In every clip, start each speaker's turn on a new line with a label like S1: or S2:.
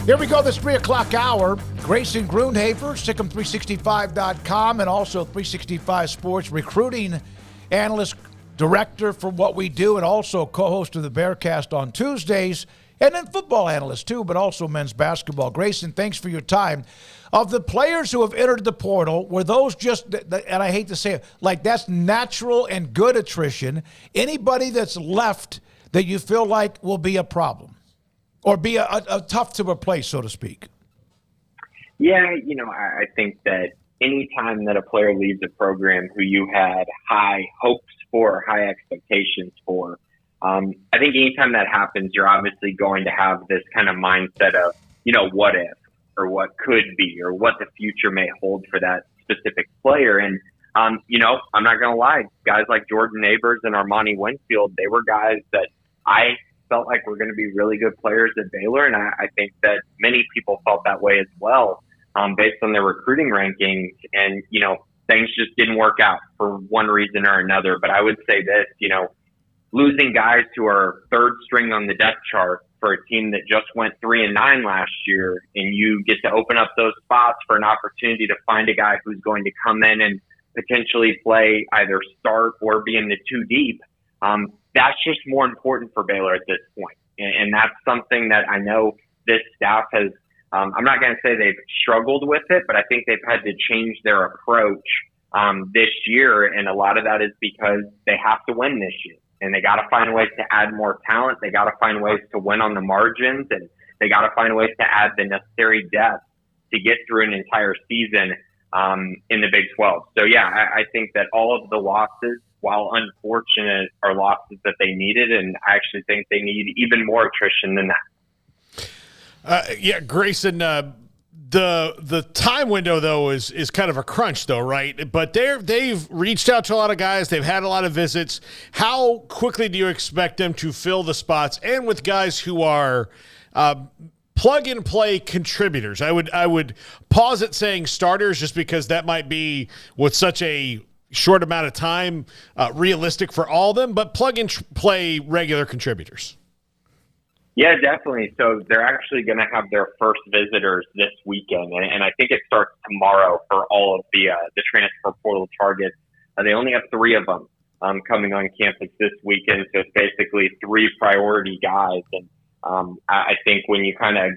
S1: Here we go, this 3 o'clock hour. Grayson Grundhoefer, Sikkim365.com, and also 365 Sports Recruiting Analyst, Director for what we do, and also co-host of the Bearcast on Tuesdays, and then football analyst too, but also men's basketball. Grayson, thanks for your time. Of the players who have entered the portal, were those just, and I hate to say it, like that's natural and good attrition? Anybody that's left that you feel like will be a problem? Or be a tough to replace, so to speak?
S2: Yeah, I think that any time that a player leaves a program who you had high hopes for, high expectations for, I think anytime that happens, you're obviously going to have this kind of mindset of, what if, or what could be, or what the future may hold for that specific player. And, I'm not going to lie, guys like Jordan Neighbors and Armani Winfield, they were guys that I felt like we're going to be really good players at Baylor, and I think that many people felt that way as well, based on their recruiting rankings. And, things just didn't work out for one reason or another. But I would say this, losing guys who are third string on the depth chart for a team that just went 3-9 last year, and you get to open up those spots for an opportunity to find a guy who's going to come in and potentially play either start or be in the two deep. That's just more important for Baylor at this point. And that's something that I know this staff has, I'm not going to say they've struggled with it, but I think they've had to change their approach this year. And a lot of that is because they have to win this year. And they got to find ways to add more talent. They got to find ways to win on the margins. And they got to find ways to add the necessary depth to get through an entire season in the Big 12. So, yeah, I think that all of the losses, while unfortunate, are losses that they needed, and I actually think they need even more attrition than that.
S3: Grayson, the time window, though, is kind of a crunch, though, right? But they've reached out to a lot of guys. They've had a lot of visits. How quickly do you expect them to fill the spots, and with guys who are plug-and-play contributors? I would pause at saying starters just because that might be with such a short amount of time, realistic for all of them, but plug-and-play regular contributors.
S2: Yeah, definitely. So they're actually going to have their first visitors this weekend, and I think it starts tomorrow for all of the transfer portal targets. They only have 3 of them coming on campus this weekend, so it's basically 3 priority guys. And I think when you kind of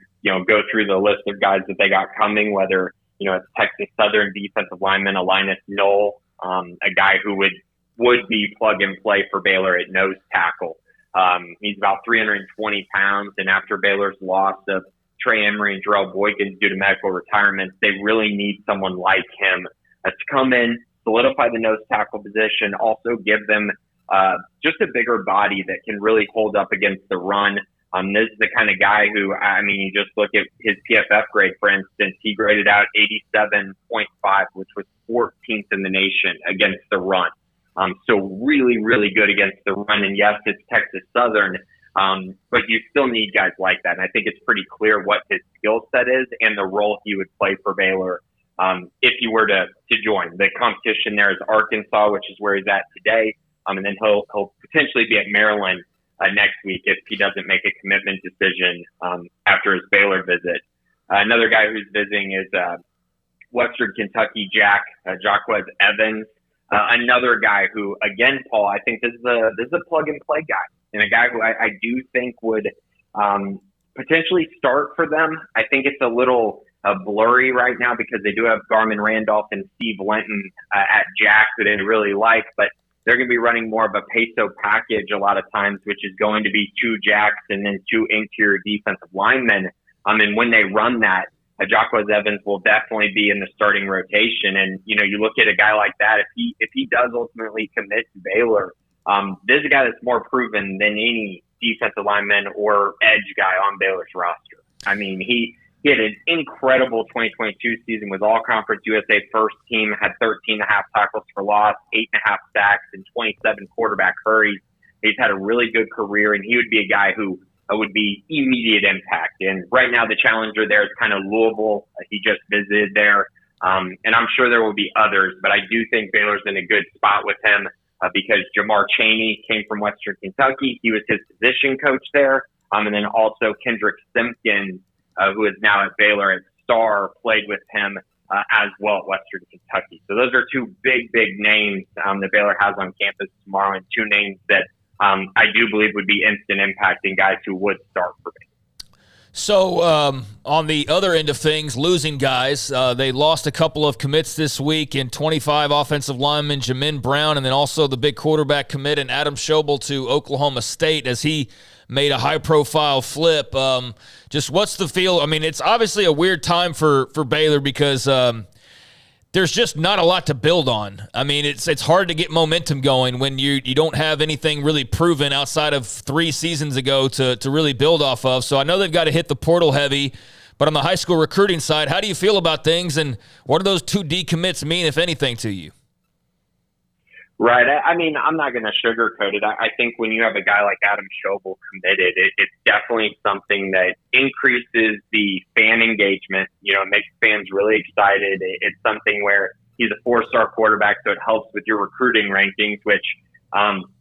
S2: go through the list of guys that they got coming, whether it's Texas Southern defensive lineman Linus Knoll, a guy who would be plug and play for Baylor at nose tackle. He's about 320 pounds, and after Baylor's loss of Trey Emery and Jarrell Boykins due to medical retirement, they really need someone like him to come in, solidify the nose tackle position, also give them just a bigger body that can really hold up against the run. This is the kind of guy who, you just look at his PFF grade, for instance, he graded out 87.5, which was 14th in the nation against the run. So really, really good against the run. And yes, it's Texas Southern, but you still need guys like that. And I think it's pretty clear what his skill set is and the role he would play for Baylor if he were to join. The competition there is Arkansas, which is where he's at today. And then he'll potentially be at Maryland next week if he doesn't make a commitment decision after his Baylor visit. Another guy who's visiting is Western Kentucky Jacquez Evans. Another guy who, again, Paul, I think this is a plug-and-play guy, and a guy who I do think would potentially start for them. I think it's a little blurry right now because they do have Garmin Randolph and Steve Lenton at Jack who they really like, but they're going to be running more of a peso package a lot of times, which is going to be 2 jacks and then 2 interior defensive linemen. And when they run that, Jacquez Evans will definitely be in the starting rotation. And, you look at a guy like that, if he does ultimately commit to Baylor, this is a guy that's more proven than any defensive lineman or edge guy on Baylor's roster. I mean, he had an incredible 2022 season with All-Conference USA first team, had 13.5 tackles for loss, 8.5 sacks, and 27 quarterback hurries. He's had a really good career, and he would be a guy who would be immediate impact. And right now the challenger there is kind of Louisville. He just visited there. And I'm sure there will be others, but I do think Baylor's in a good spot with him because Jamar Chaney came from Western Kentucky. He was his position coach there. And then also Kendrick Simpkins who is now at Baylor at Star, played with him as well at Western Kentucky. So those are two big, big names that Baylor has on campus tomorrow, and two names that I do believe would be instant impacting guys who would start for Baylor.
S4: So on the other end of things, losing guys, they lost a couple of commits this week in 25 offensive lineman Jamin Brown, and then also the big quarterback commit in Adam Schobel to Oklahoma State as he made a high-profile flip. Just what's the feel? I mean, it's obviously a weird time for Baylor because there's just not a lot to build on. I mean, it's hard to get momentum going when you don't have anything really proven outside of 3 seasons ago to really build off of. So I know they've got to hit the portal heavy, but on the high school recruiting side, how do you feel about things, and what do those 2 decommits mean, if anything, to you?
S2: Right. I mean, I'm not going to sugarcoat it. I think when you have a guy like Adam Schobel committed, it's definitely something that increases the fan engagement. You know, it makes fans really excited. It's something where he's a 4-star quarterback, so it helps with your recruiting rankings, which,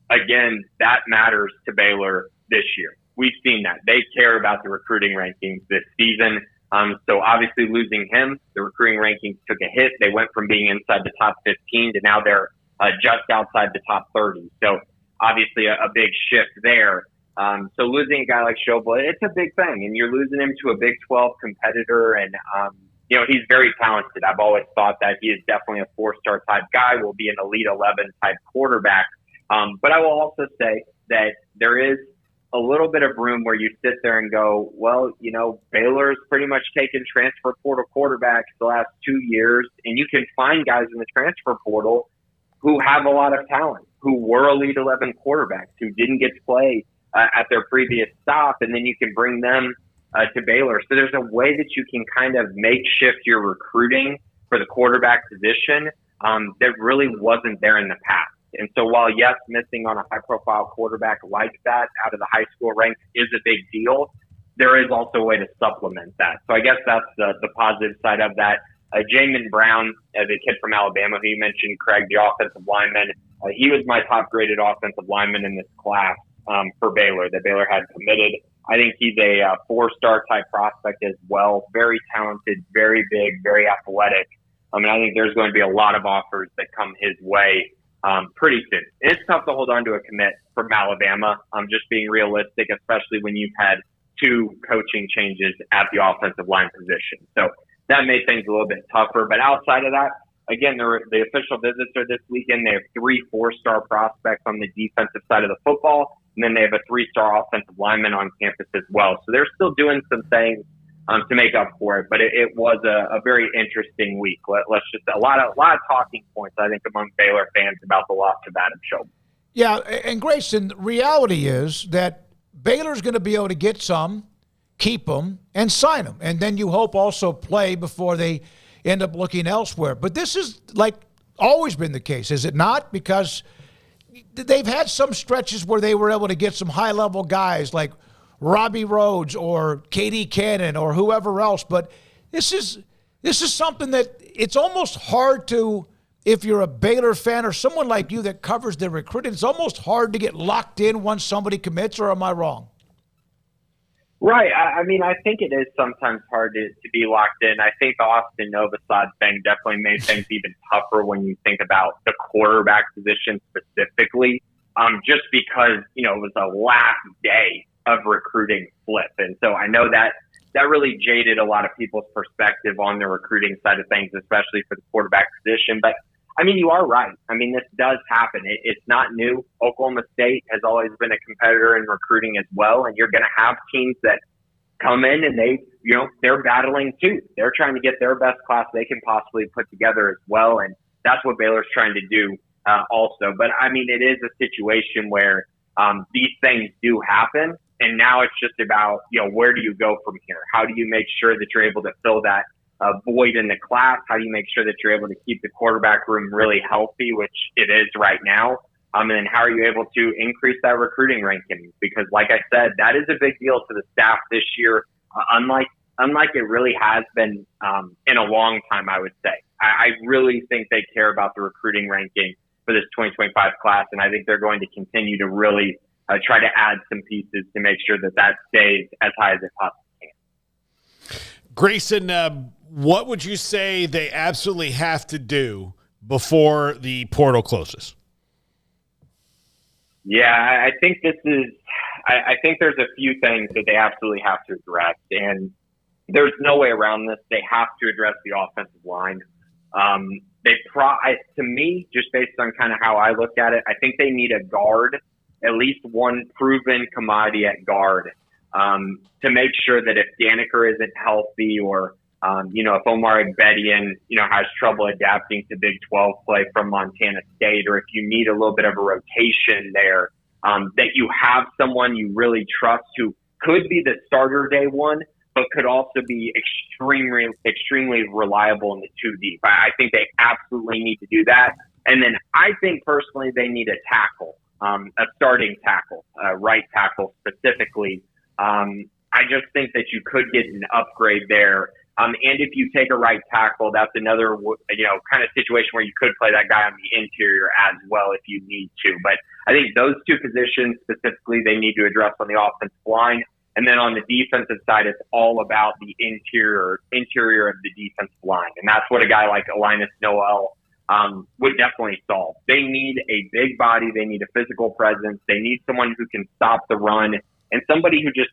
S2: again, that matters to Baylor this year. We've seen that. They care about the recruiting rankings this season. So obviously losing him, the recruiting rankings took a hit. They went from being inside the top 15 to now they're just outside the top 30. So obviously a big shift there. So losing a guy like Schobel, it's a big thing, and you're losing him to a Big 12 competitor. And, you know, he's very talented. I've always thought that he is definitely a 4-star type guy, will be an Elite 11 type quarterback. But I will also say that there is a little bit of room where you sit there and go, well, you know, Baylor's pretty much taken transfer portal quarterbacks the last 2 years, and you can find guys in the transfer portal who have a lot of talent, who were Elite 11 quarterbacks, who didn't get to play at their previous stop, and then you can bring them to Baylor. So there's a way that you can kind of makeshift your recruiting for the quarterback position that really wasn't there in the past. And so while, yes, missing on a high-profile quarterback like that out of the high school ranks is a big deal, there is also a way to supplement that. So I guess that's the positive side of that. Jamin Brown, as a kid from Alabama, who you mentioned, Craig, the offensive lineman, he was my top-graded offensive lineman in this class for Baylor that Baylor had committed. I think he's a 4-star type prospect as well. Very talented, very big, very athletic. I mean, I think there's going to be a lot of offers that come his way pretty soon. It's tough to hold on to a commit from Alabama. Just being realistic, especially when you've had 2 coaching changes at the offensive line position. So that made things a little bit tougher. But outside of that, again, the official visits are this weekend. They have 3 4-star prospects on the defensive side of the football, and then they have a 3-star offensive lineman on campus as well. So they're still doing some things to make up for it. But it was a very interesting week. Let's just a lot of talking points, I think, among Baylor fans about the loss of Adam Schobel.
S1: Yeah, and Grayson, the reality is that Baylor's going to be able to get some, keep them, and sign them. And then you hope also play before they end up looking elsewhere. But this is like always been the case, is it not? Because they've had some stretches where they were able to get some high-level guys like Robbie Rhodes or KD Cannon or whoever else. But this is something that it's almost hard to, if you're a Baylor fan or someone like you that covers their recruiting, it's almost hard to get locked in once somebody commits, or am I wrong?
S2: Right. I mean, I think it is sometimes hard to be locked in. I think the Austin Novosad thing definitely made things even tougher when you think about the quarterback position specifically, just because, you know, it was the last day of recruiting flip. And so I know that really jaded a lot of people's perspective on the recruiting side of things, especially for the quarterback position. But I mean, you are right. I mean, this does happen. It's not new. Oklahoma State has always been a competitor in recruiting as well. And you're going to have teams that come in and they're battling too. They're trying to get their best class they can possibly put together as well. And that's what Baylor's trying to do also. But I mean, it is a situation where these things do happen. And now it's just about, where do you go from here? How do you make sure that you're able to fill that void in the class? How do you make sure that you're able to keep the quarterback room really healthy, which it is right now? And then how are you able to increase that recruiting ranking? Because like I said, that is a big deal to the staff this year, unlike it really has been in a long time, I would say. I really think they care about the recruiting ranking for this 2025 class, and I think they're going to continue to really try to add some pieces to make sure that stays as high as it possibly can.
S3: Grayson, what would you say they absolutely have to do before the portal closes?
S2: Yeah, I think I think there's a few things that they absolutely have to address, and there's no way around this. They have to address the offensive line. To me, just based on kind of how I look at it, I think they need a guard, at least one proven commodity at guard, to make sure that if Daneker isn't healthy or, if Omar Agbedian, has trouble adapting to Big 12 play from Montana State, or if you need a little bit of a rotation there, that you have someone you really trust who could be the starter day one, but could also be extremely reliable in the 2 deep. I think they absolutely need to do that. And then I think personally they need a tackle, a starting tackle, right tackle specifically. I just think that you could get an upgrade there. And if you take a right tackle, that's another, kind of situation where you could play that guy on the interior as well if you need to. But I think those two positions specifically they need to address on the offensive line. And then on the defensive side, it's all about the interior of the defensive line. And that's what a guy like Linus Noel would definitely solve. They need a big body. They need a physical presence. They need someone who can stop the run and somebody who just,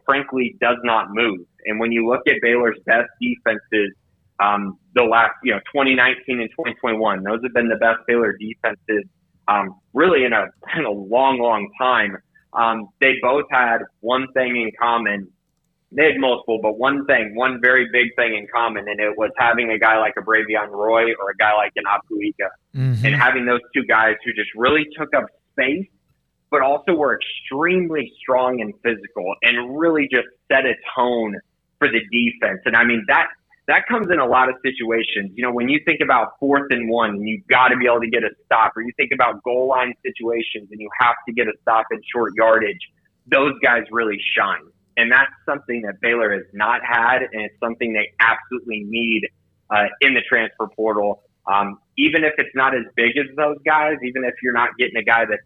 S2: frankly, does not move. And when you look at Baylor's best defenses, the last, 2019 and 2021, those have been the best Baylor defenses really in a long time. They both had one thing in common. They had multiple, but one very big thing in common, and it was having a guy like a Bravion Roy or a guy like an Apuika, and having those two guys who just really took up space, but also were extremely strong and physical and really just set a tone for the defense. And I mean, that comes in a lot of situations. When you think about 4th and 1 and you've got to be able to get a stop, or you think about goal line situations and you have to get a stop in short yardage, those guys really shine. And that's something that Baylor has not had, and it's something they absolutely need in the transfer portal. Even if it's not as big as those guys, even if you're not getting a guy that's,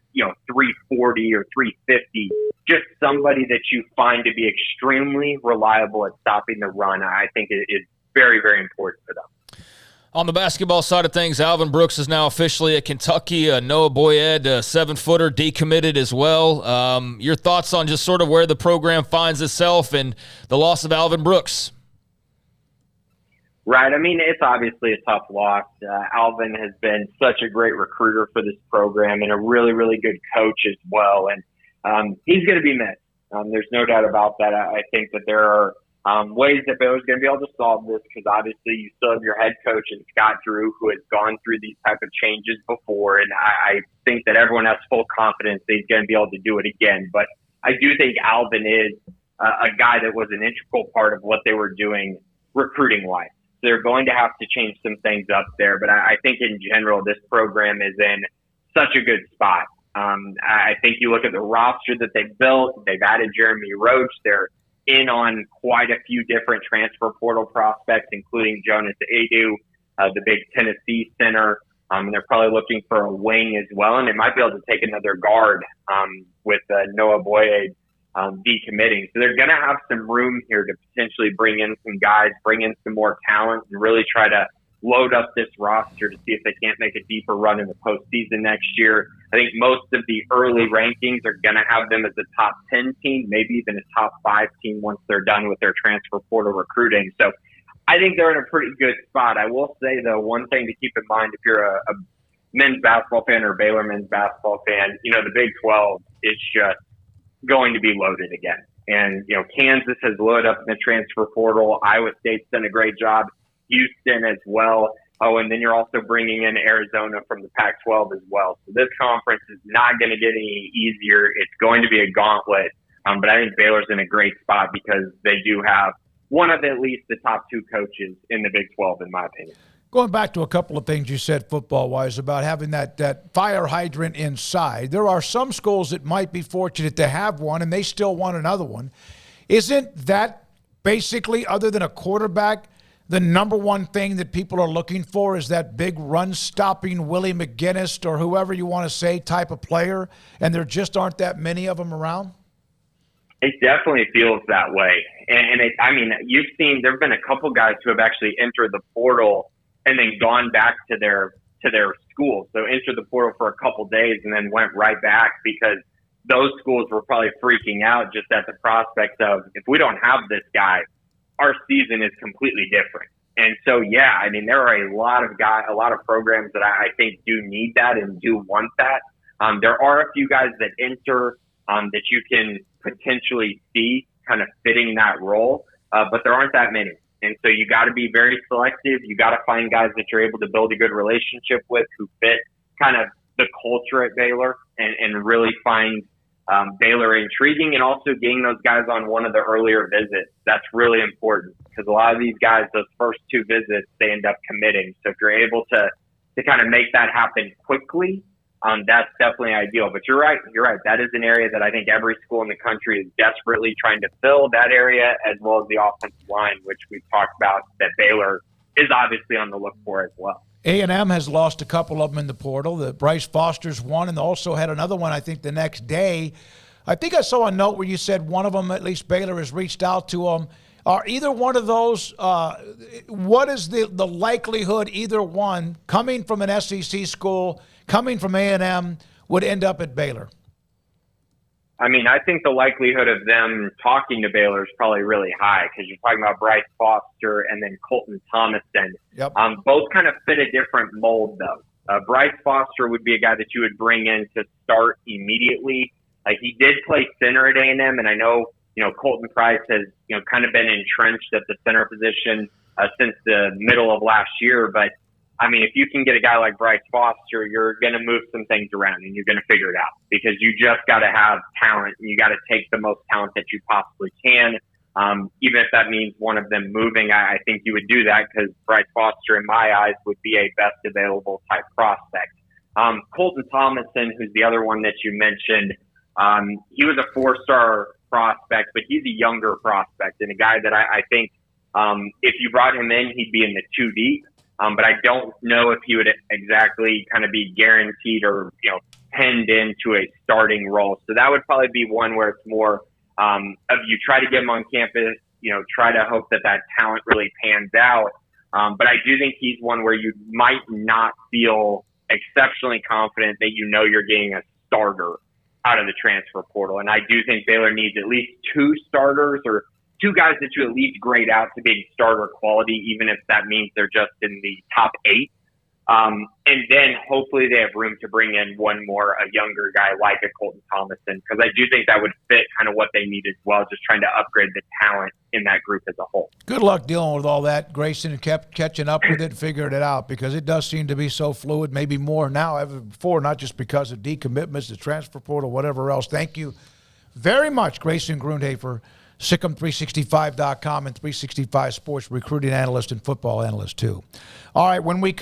S2: 340 or 350, just somebody that you find to be extremely reliable at stopping the run, I think it is very, very important for them.
S4: On the basketball side of things, Alvin Brooks is now officially at Kentucky. Noah Boyed, a 7-footer, decommitted as well. Your thoughts on just sort of where the program finds itself and the loss of Alvin Brooks?
S2: Right. I mean, it's obviously a tough loss. Alvin has been such a great recruiter for this program and a really, really good coach as well. And he's going to be missed. There's no doubt about that. I think that there are ways that Baylor's going to be able to solve this, because obviously you still have your head coach in Scott Drew, who has gone through these type of changes before. And I think that everyone has full confidence that he's going to be able to do it again. But I do think Alvin is a guy that was an integral part of what they were doing recruiting-wise. They're going to have to change some things up there. But I think in general, this program is in such a good spot. I think you look at the roster that they've built. They've added Jeremy Roach. They're in on quite a few different transfer portal prospects, including Jonas Adu, the big Tennessee center. And they're probably looking for a wing as well. And they might be able to take another guard with Noah Boyed decommitting. So they're going to have some room here to potentially bring in some guys, bring in some more talent, and really try to load up this roster to see if they can't make a deeper run in the postseason next year. I think most of the early rankings are going to have them as a top 10 team, maybe even a top 5 team once they're done with their transfer portal recruiting. So I think they're in a pretty good spot. I will say, though, one thing to keep in mind if you're a men's basketball fan or a Baylor men's basketball fan, the Big 12 is just going to be loaded again. And, Kansas has loaded up in the transfer portal. Iowa State's done a great job. Houston as well. Oh, and then you're also bringing in Arizona from the Pac-12 as well. So this conference is not going to get any easier. It's going to be a gauntlet. But I think Baylor's in a great spot because they do have one of at least the top 2 coaches in the Big 12, in my opinion.
S1: Going back to a couple of things you said football-wise about having that fire hydrant inside, there are some schools that might be fortunate to have one, and they still want another one. Isn't that basically, other than a quarterback, the number one thing that people are looking for is that big run-stopping Willie McGinnis or whoever you want to say type of player, and there just aren't that many of them around?
S2: It definitely feels that way. And you've seen there have been a couple guys who have actually entered the portal and then gone back to their schools. So entered the portal for a couple days and then went right back because those schools were probably freaking out just at the prospect of, if we don't have this guy, our season is completely different. And so, yeah, I mean, there are a lot of programs that I think do need that and do want that. There are a few guys that enter that you can potentially see kind of fitting that role, but there aren't that many. And so you got to be very selective. You got to find guys that you're able to build a good relationship with who fit kind of the culture at Baylor and really find Baylor intriguing, and also getting those guys on one of the earlier visits. That's really important because a lot of these guys, those first two visits, they end up committing. So if you're able to kind of make that happen quickly, that's definitely ideal. But you're right. That is an area that I think every school in the country is desperately trying to fill, that area, as well as the offensive line, which we've talked about that Baylor is obviously on the look for as well.
S1: A&M has lost a couple of them in the portal. The Bryce Foster's one, and also had another one, I think, the next day. I think I saw a note where you said one of them, at least Baylor has reached out to them. Are either one of those, what is the likelihood either one, coming from an SEC school, coming from A&M, would end up at Baylor?
S2: I mean, I think the likelihood of them talking to Baylor is probably really high because you're talking about Bryce Foster and then Colton Thomasson.
S1: Yep.
S2: Both kind of fit a different mold, though. Bryce Foster would be a guy that you would bring in to start immediately. He did play center at A&M, and I know, Colton Price has, kind of been entrenched at the center position since the middle of last year. But, I mean, if you can get a guy like Bryce Foster, you're going to move some things around and you're going to figure it out because you just got to have talent and you got to take the most talent that you possibly can. Even if that means one of them moving, I think you would do that because Bryce Foster, in my eyes, would be a best available type prospect. Colton Thomasson, who's the other one that you mentioned, he was a 4-star prospect, but he's a younger prospect and a guy that I think if you brought him in, he'd be in the 2 deep. But I don't know if he would exactly kind of be guaranteed or, pinned into a starting role. So that would probably be one where it's more of you try to get him on campus, try to hope that talent really pans out. But I do think he's one where you might not feel exceptionally confident that you're getting a starter out of the transfer portal. And I do think Baylor needs at least 2 starters or 2 guys that you at least grade out to being starter quality, even if that means they're just in the top 8. And then hopefully they have room to bring in one more, a younger guy like a Colton Thomasson, because I do think that would fit kind of what they need as well, just trying to upgrade the talent in that group as a whole.
S1: Good luck dealing with all that. Grayson kept catching up with it and figuring it out because it does seem to be so fluid, maybe more now ever before, not just because of decommitments, the transfer portal, whatever else. Thank you very much, Grayson Grundhoefer, Sikkim365.com and 365 Sports Recruiting Analyst and Football Analyst, too. All right, when we